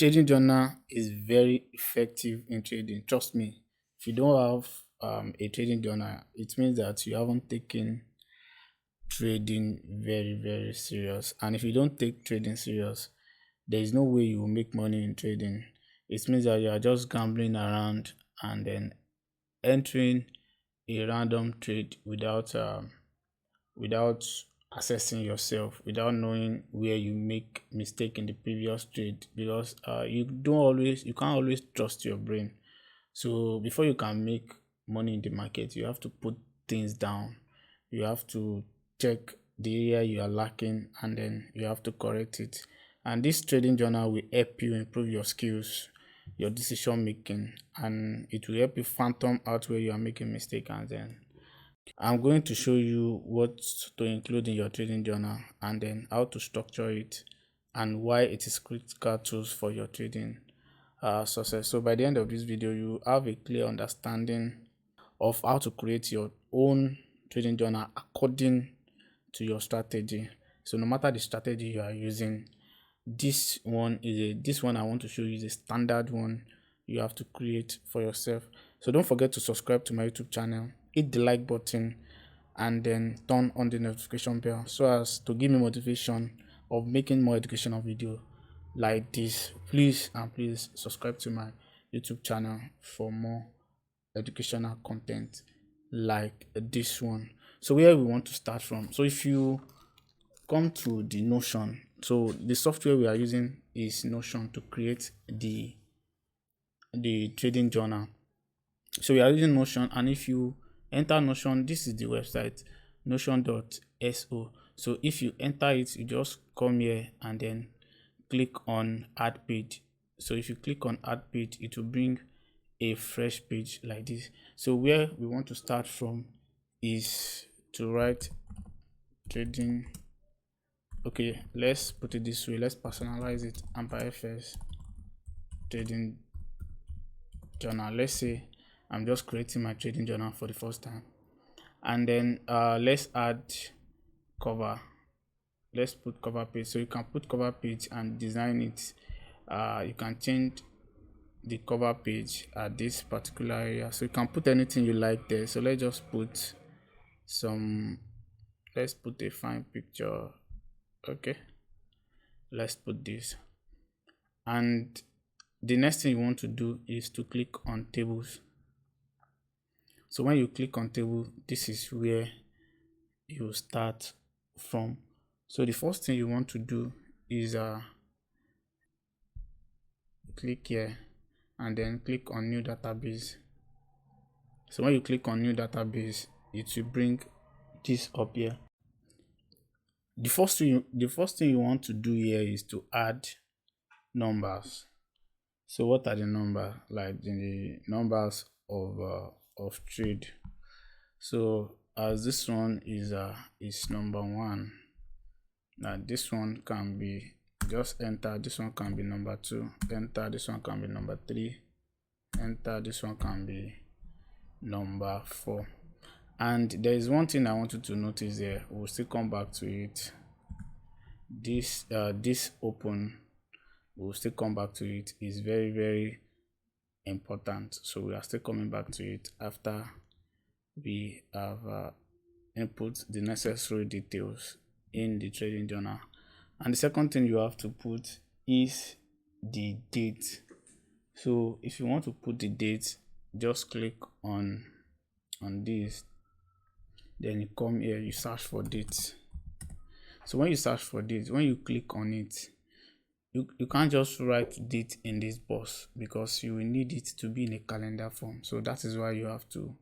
trading journal is very effective in trading. Trust me. If you don't have a trading journal, it means that you haven't taken trading very serious. And if you don't take trading serious, there is no way you will make money in trading. It means that you are just gambling around and then entering a random trade without assessing yourself, without knowing where you make mistake in the previous trade, because you can't always trust your brain. So before you can make money in the market, you have to put things down. You have to check the area you are lacking and then you have to correct it. And this trading journal will help you improve your skills, your decision making, and it will help you phantom out where you are making mistake. And then I'm going to show you what to include in your trading journal and then how to structure it and why it is critical tools for your trading success. So by the end of this video, you have a clear understanding of how to create your own trading journal according to your strategy. So no matter the strategy you are using, this one I want to show you is a standard one you have to create for yourself. So don't forget to subscribe to my YouTube channel, hit the like button, and then turn on the notification bell so as to give me motivation of making more educational video like this. Please subscribe to my YouTube channel for more educational content like this one. So where we want to start from, so if you come to the Notion, so the software we are using is Notion to create the trading journal. So we are using Notion, and if you enter Notion, this is the website notion.so. so if you enter it, you just come here and then click on add page. So if you click on add page, it will bring a fresh page like this. So where we want to start from is to write trading. Okay, let's put it this way, let's personalize it. Empire first trading journal. Let's say I'm just creating my trading journal for the first time, and then let's add cover. Let's put cover page. So you can put cover page and design it. You can change the cover page at this particular area, so you can put anything you like there. So let's just put let's put a fine picture. Okay, let's put this, and the next thing you want to do is to click on tables. So when you click on table, this is where you start from. So the first thing you want to do is click here and then click on new database. So when you click on new database, it will bring this up here. The first thing you want to do here is to add numbers. So what are the numbers? Like the numbers of trade. So as this one is number one, now this one can be, just enter, this one can be number 2, enter, this one can be number 3, enter, this one can be number 4. And there is one thing I want you to notice here. We'll still come back to it. This open, we'll still come back to it, is very important. So we are still coming back to it after we have input the necessary details in the trading journal. And the second thing you have to put is the date. So if you want to put the date, just click on this, then you come here, you search for date. So when you search for date, when you click on it, you can't just write date in this box because you will need it to be in a calendar form. So that is why you have to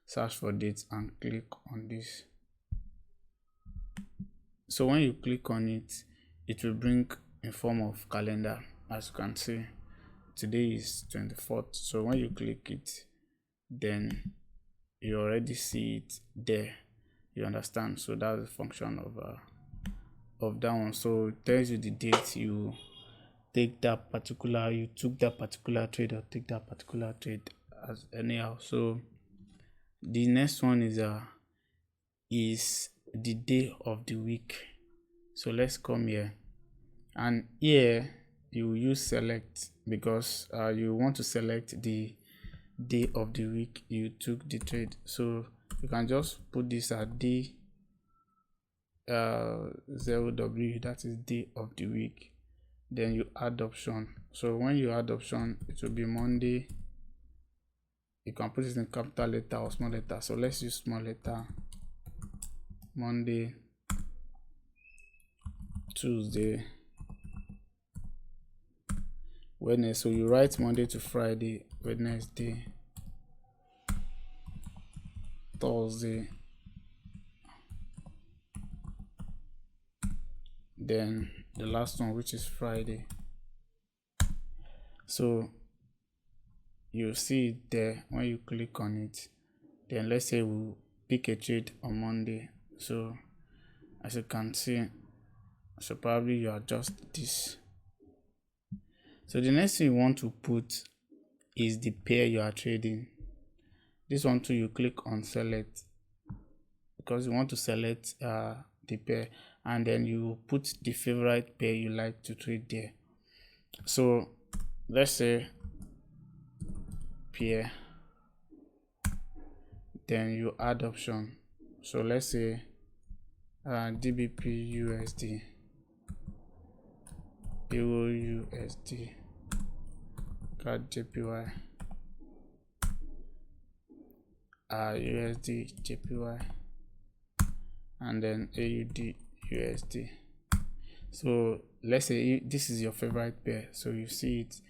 search for dates and click on this. So when you click on it, it will bring in form of calendar. As you can see, today is 24th. So when you click it, then you already see it there. You understand? So that's the function of that one. So it tells you the date you took that particular trade or take that particular trade as anyhow. So the next one is the day of the week. So let's come here, and here you use select because you want to select the day of the week you took the trade. So you can just put this at day 0W, that is day of the week. Then you add option. So when you add option, it will be Monday. You can put it in capital letter or small letter. So let's use small letter. Monday, Tuesday, Wednesday. So you write Monday to Friday, Wednesday, Thursday, then the last one, which is Friday. So you see it there when you click on it. Then let's say we'll pick a trade on Monday. So as you can see, so probably you adjust this. So the next thing you want to put is the pair you are trading. This one too, you click on select because you want to select the pair, and then you put the favorite pair you like to trade there. So let's say pair, then you add option. So let's say DBP USD, Euro USD, CAD JPY, USD JPY, and then AUD USD. So let's say this is your favorite pair, so you see it,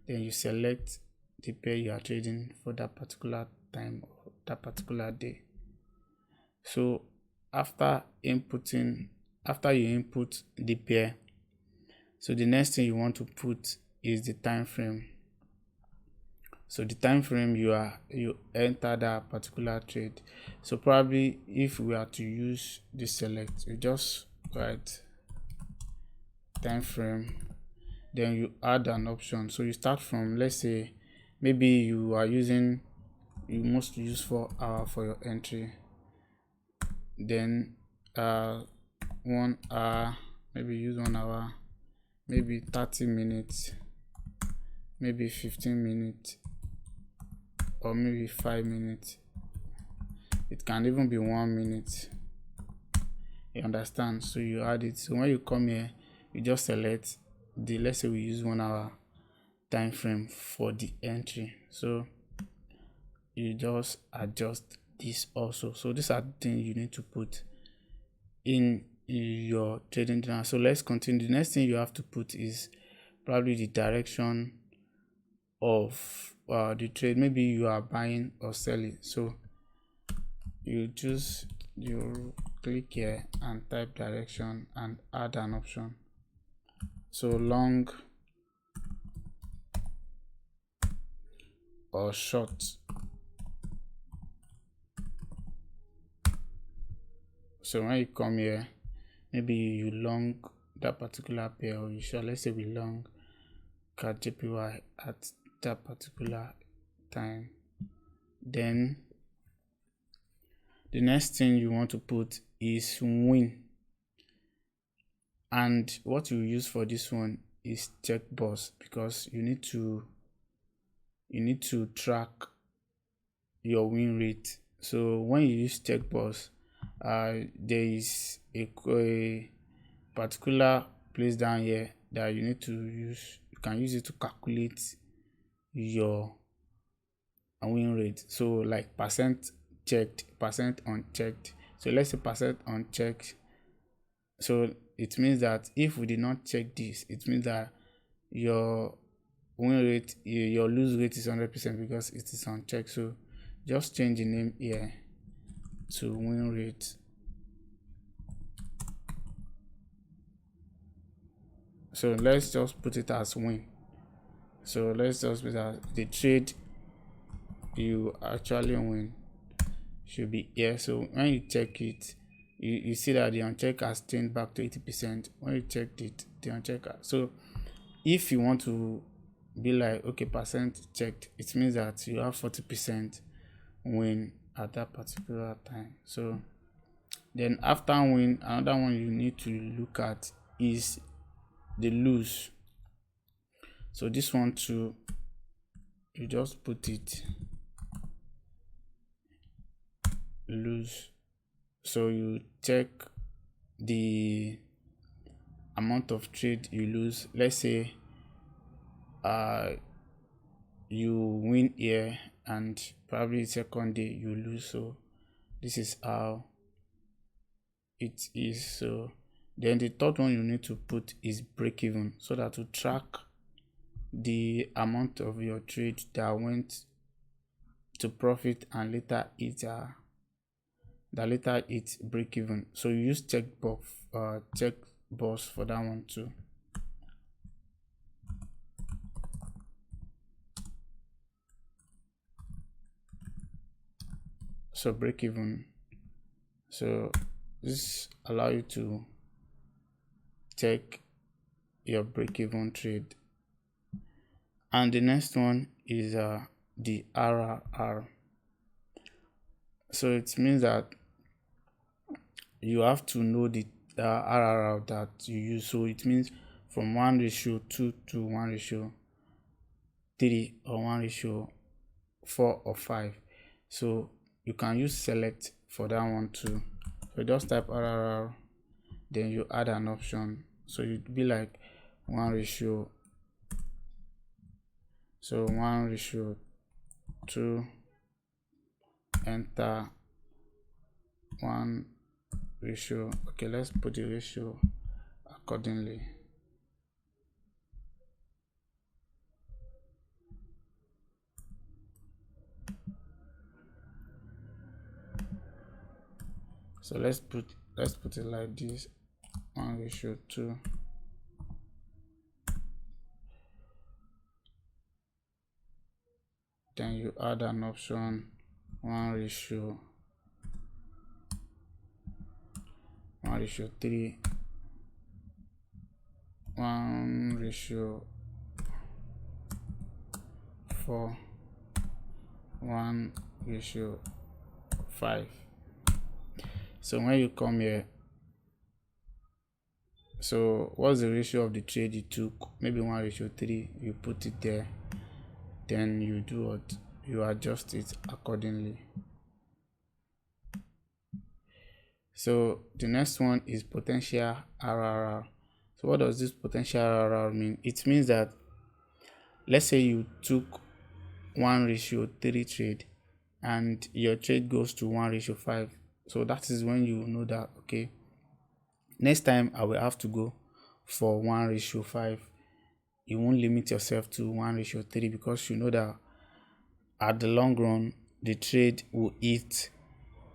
then you select the pair you are trading for that particular time or that particular day. So after you input the pair, so the next thing you want to put is the time frame. So the time frame you enter that particular trade. So probably if we are to use the select, you just write time frame, then you add an option. So you start from, let's say maybe you mostly use 4 hours for your entry, then 1 hour, maybe use 1 hour, maybe 30 minutes, maybe 15 minutes, or maybe 5 minutes. It can even be 1 minute. You understand? So you add it. So when you come here, you just select the, let's say we use 1 hour time frame for the entry. So you just adjust this also. So these are things you need to put in your trading journal. So let's continue. The next thing you have to put is probably the direction of the trade. Maybe you are buying or selling. So you click here and type direction and add an option. So long or short. So when you come here, maybe you long that particular pair, or you short. Let's say we long CAD JPY at that particular time. Then the next thing you want to put is win, and what you use for this one is checkbox, because you need to track your win rate. So when you use checkbox, there is a particular place down here that you need to use. You can use it to calculate your win rate. So like percent checked, percent unchecked. So let's say percent unchecked. So it means that if we did not check this, it means that your win rate, your lose rate is 100% because it is unchecked. So just change the name here to win rate. So let's just put it as win. So let's just put that the trade you actually win should be here. So when you check it, you see that the uncheck has changed back to 80%. When you checked it, the uncheck. So if you want to be like, okay, percent checked, it means that you have 40% win at that particular time. So then after win, another one you need to look at is the lose. So this one too, you just put it lose. So you check the amount of trade you lose. Let's say you win here and probably second day you lose. So this is how it is. So then the third one you need to put is break even, so that to track the amount of your trade that went to profit and later it's break even. So you use checkbox for that one too. So break even. So this allow you to check your break even trade. And the next one is the RRR. So it means that you have to know the RRR that you use. So it means from 1:2 to 1:3 or 1:4 or 5. So you can use select for that one too. So just type RRR, then you add an option. So it'd be like 1:2, enter 1 ratio. Okay, let's put the ratio accordingly. So let's put it like this: 1:2. Then you add an option 1:3, 1:4, 1:5. So when you come here, so what's the ratio of the trade you took? Maybe 1:3, you put it there, then you do what? You adjust it accordingly. So the next one is potential RRR. So what does this potential RRR mean? It means that, let's say you took 1:3 trade and your trade goes to 1:5. So that is when you know that, okay, next time I will have to go for 1:5. You won't limit yourself to 1:3, because you know that at the long run the trade will hit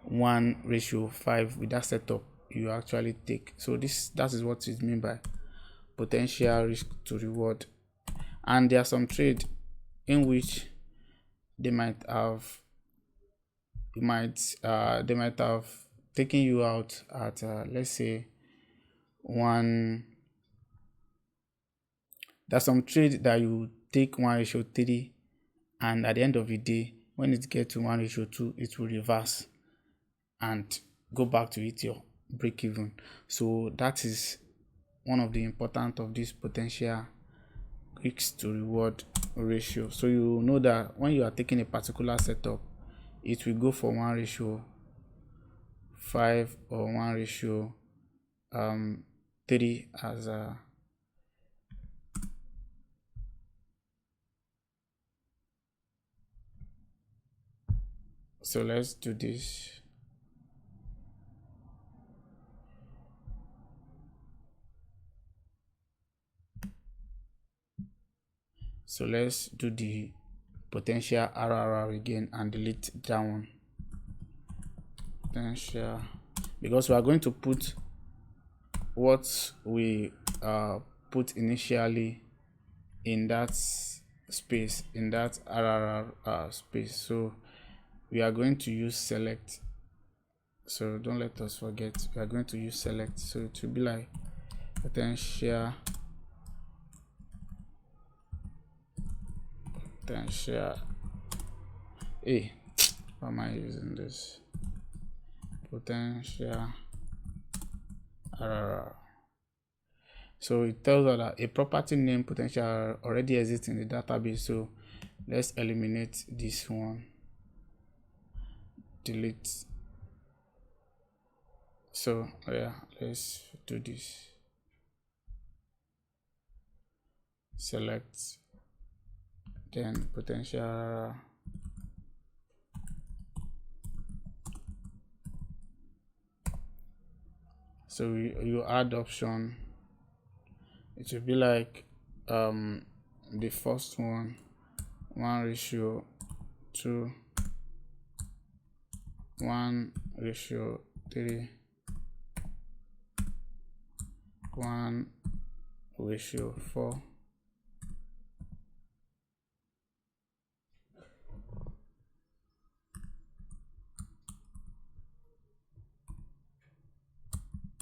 1:5 with that setup you actually take. So that is what it means by potential risk to reward. And there are some trade in which they might have taken you out at let's say there's some trade that you take 1:3, and at the end of the day, when it gets to 1:2, it will reverse and go back to hit your break even. So that is one of the important of this potential risk to reward ratio. So you know that when you are taking a particular setup, it will go for 1:5 or 1:3 as a so let's do this. So let's do the potential RRR again and delete that one. Potential, because we are going to put what we put initially in that space, in that RRR space. So we are going to use select. So don't let us forget, we are going to use select. So it will be like potential why am I using this? Potential RRR. So it tells us that a property name potential already exists in the database. So let's eliminate this one, delete. So yeah, let's do this. Select, then potential. So you add option. It will be like the first one, 1:2, 1:3, 1:4.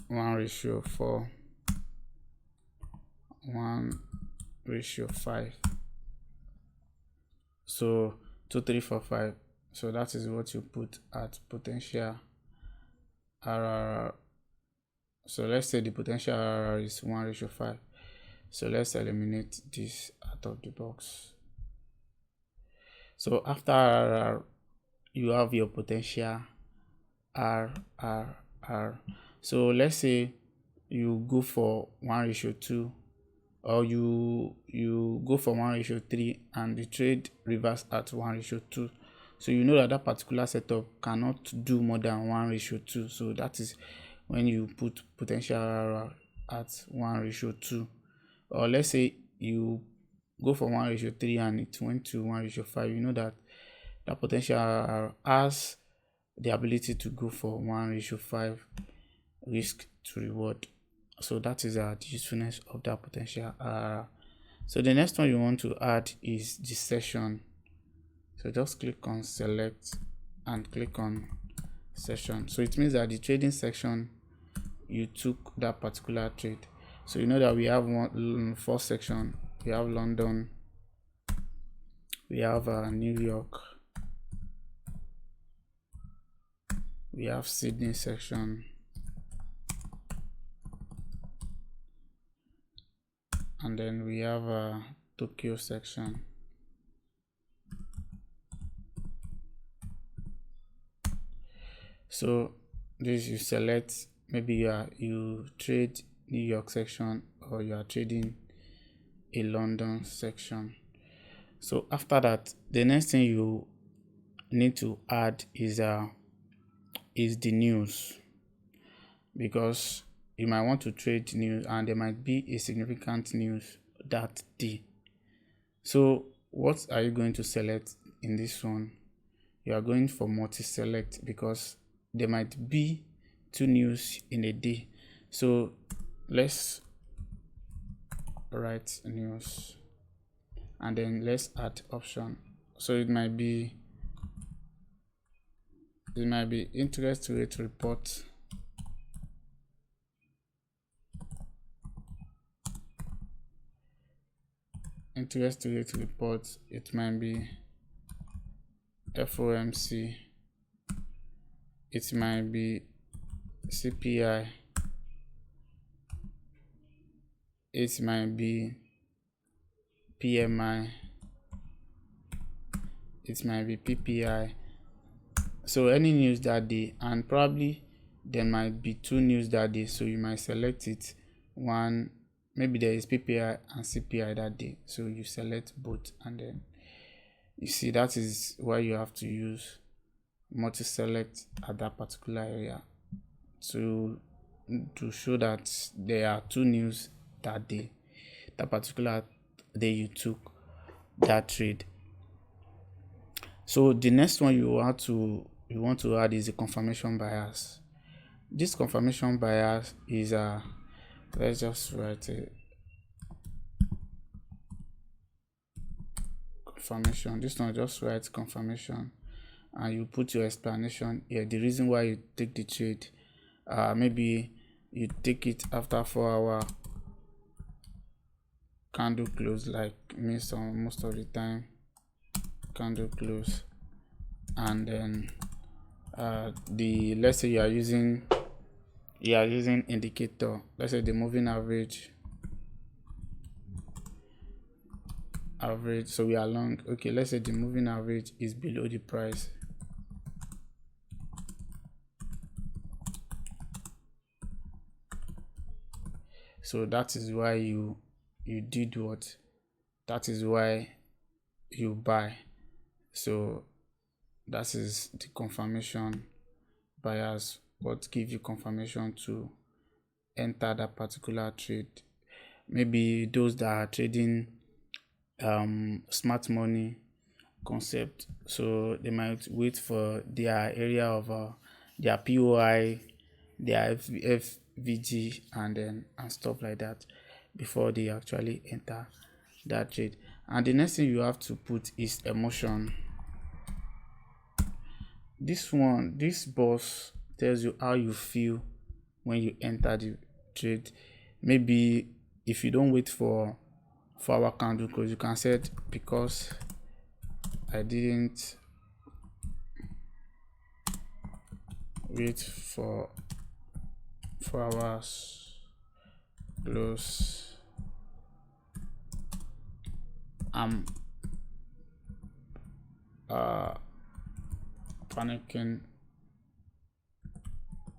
One ratio 4, 1:5. So 2, 3, 4, 5. So that is what you put at potential RRR. So let's say the potential RRR is 1:5. So let's eliminate this out of the box. So after RRR, you have your potential RRR. So let's say you go for 1:2, or you go for 1:3 and the trade reverse at 1:2. So you know that particular setup cannot do more than 1:2. So that is when you put potential RRR at 1:2. Or let's say you go for 1:3 and it went to 1:5. You know that potential RRR has the ability to go for 1:5 risk to reward. So that is the usefulness of that potential RRR. So the next one you want to add is the session. So just click on select and click on session. So it means that the trading section you took that particular trade. So you know that we have 4 section. We have London, we have New York, we have Sydney section, and then we have Tokyo section. So this you select, maybe you trade New York section, or you are trading a London section. So after that, the next thing you need to add is the news, because you might want to trade news and there might be a significant news that day. So what are you going to select in this one? You are going for multi-select, because there might be 2 news in a day. So let's write news and then let's add option. So it might be interest rate report, it might be FOMC, it might be CPI, it might be PMI, it might be PPI. So any news that day, and probably there might be 2 news that day, so you might select it. One, maybe there is PPI and CPI that day, so you select both, and then you see that is why you have to use multi-select at that particular area to show that there are 2 news that day, that particular day you took that trade. So the next one you want to add is a confirmation bias. This confirmation bias is let's just write a confirmation. This one, just write confirmation and you put your explanation here, the reason why you take the trade. Maybe you take it after 4-hour candle close, like me, most of the time candle close, and then let's say you are using indicator, let's say the moving average average, so we are long. Okay, let's say the moving average is below the price. So that is why you did what? That is why you buy. So that is the confirmation bias, what give you confirmation to enter that particular trade. Maybe those that are trading smart money concept, so they might wait for their area of their POI, their FVG, and stuff like that before they actually enter that trade. And the next thing you have to put is emotion. This box tells you how you feel when you enter the trade. Maybe if you don't wait for our candle, because you can set because I didn't wait for 4 hours close, I'm panicking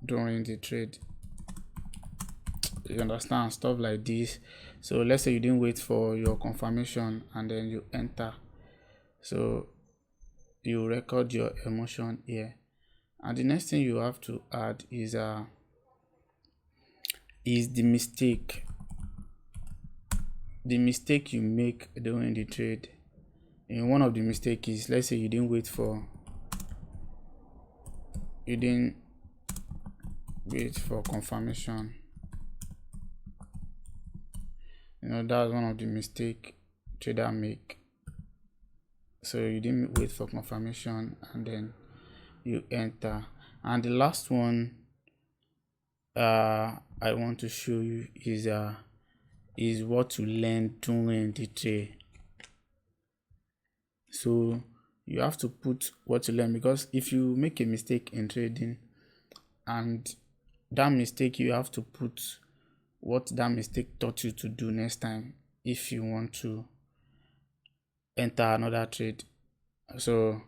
during the trade. You understand, stuff like this. So let's say you didn't wait for your confirmation and then you enter, so you record your emotion here. And the next thing you have to add is the mistake you make during the trade. And one of the mistake is, let's say you didn't wait for confirmation. That's one of the mistake trader make. So you didn't wait for confirmation and then you enter. And the last one I want to show you is what to learn during the trade. So you have to put what to learn, because if you make a mistake in trading and that mistake, you have to put what that mistake taught you to do next time if you want to enter another trade. So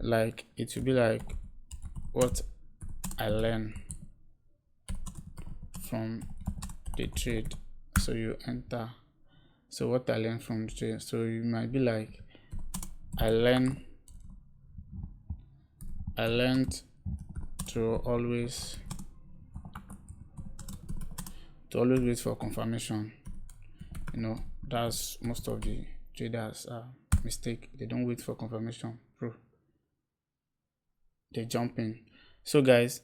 like it will be like what I learned from the trade. So you enter, so what I learned from the trade. So you might be like, I learned to always wait for confirmation. That's most of the traders mistake. They don't wait for confirmation, bro. They jump in. So guys,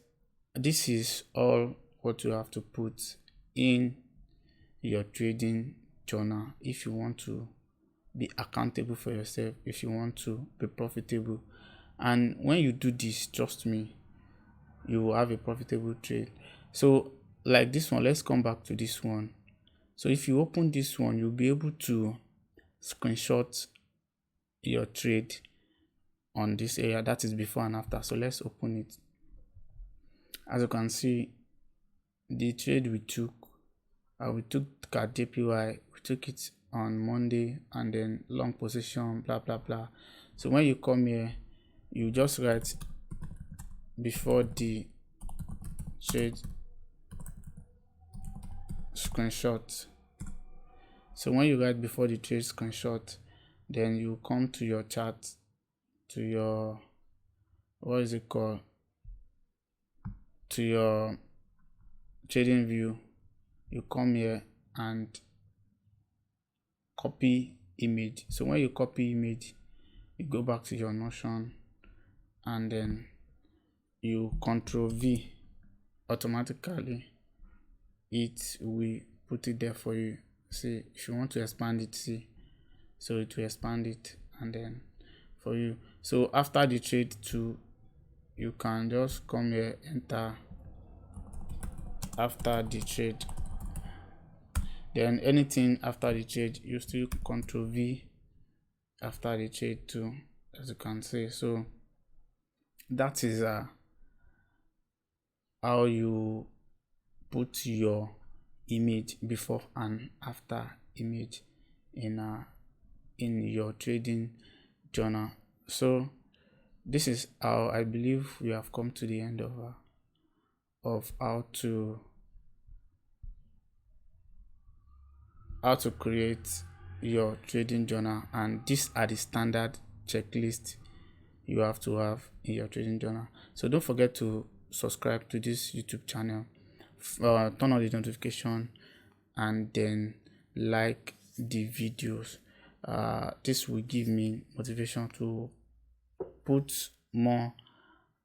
this is all what you have to put in your trading journal if you want to be accountable for yourself, if you want to be profitable. And when you do this, trust me, you will have a profitable trade. So like this one, let's come back to this one. So if you open this one, you'll be able to screenshot your trade on this area, that is before and after. So let's open it. As you can see, the trade we took at JPY, we took it on Monday, and then long position, blah blah blah. So when you come here, you just write before the trade screenshot. So when you write before the trade screenshot, then you come to your chart, to your to your trading view. You come here and copy image. So when you copy image, you go back to your Notion and then you Control V. Automatically it will put it there for you. See, if you want to expand it, see, so it will expand it and then for you. So after the trade too, you can just come here, enter after the trade. Then anything after the trade, you still Control V after the trade too, as you can see. So that is how you put your image before and after image in in your trading journal. So this is how I believe we have come to the end of how to create your trading journal, and these are the standard checklist you have to have in your trading journal. So don't forget to subscribe to this YouTube channel, turn on the notification, and then like the videos. This will give me motivation to put more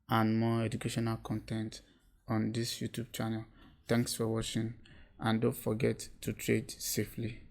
and more educational content on this YouTube channel. Thanks for watching, and don't forget to trade safely.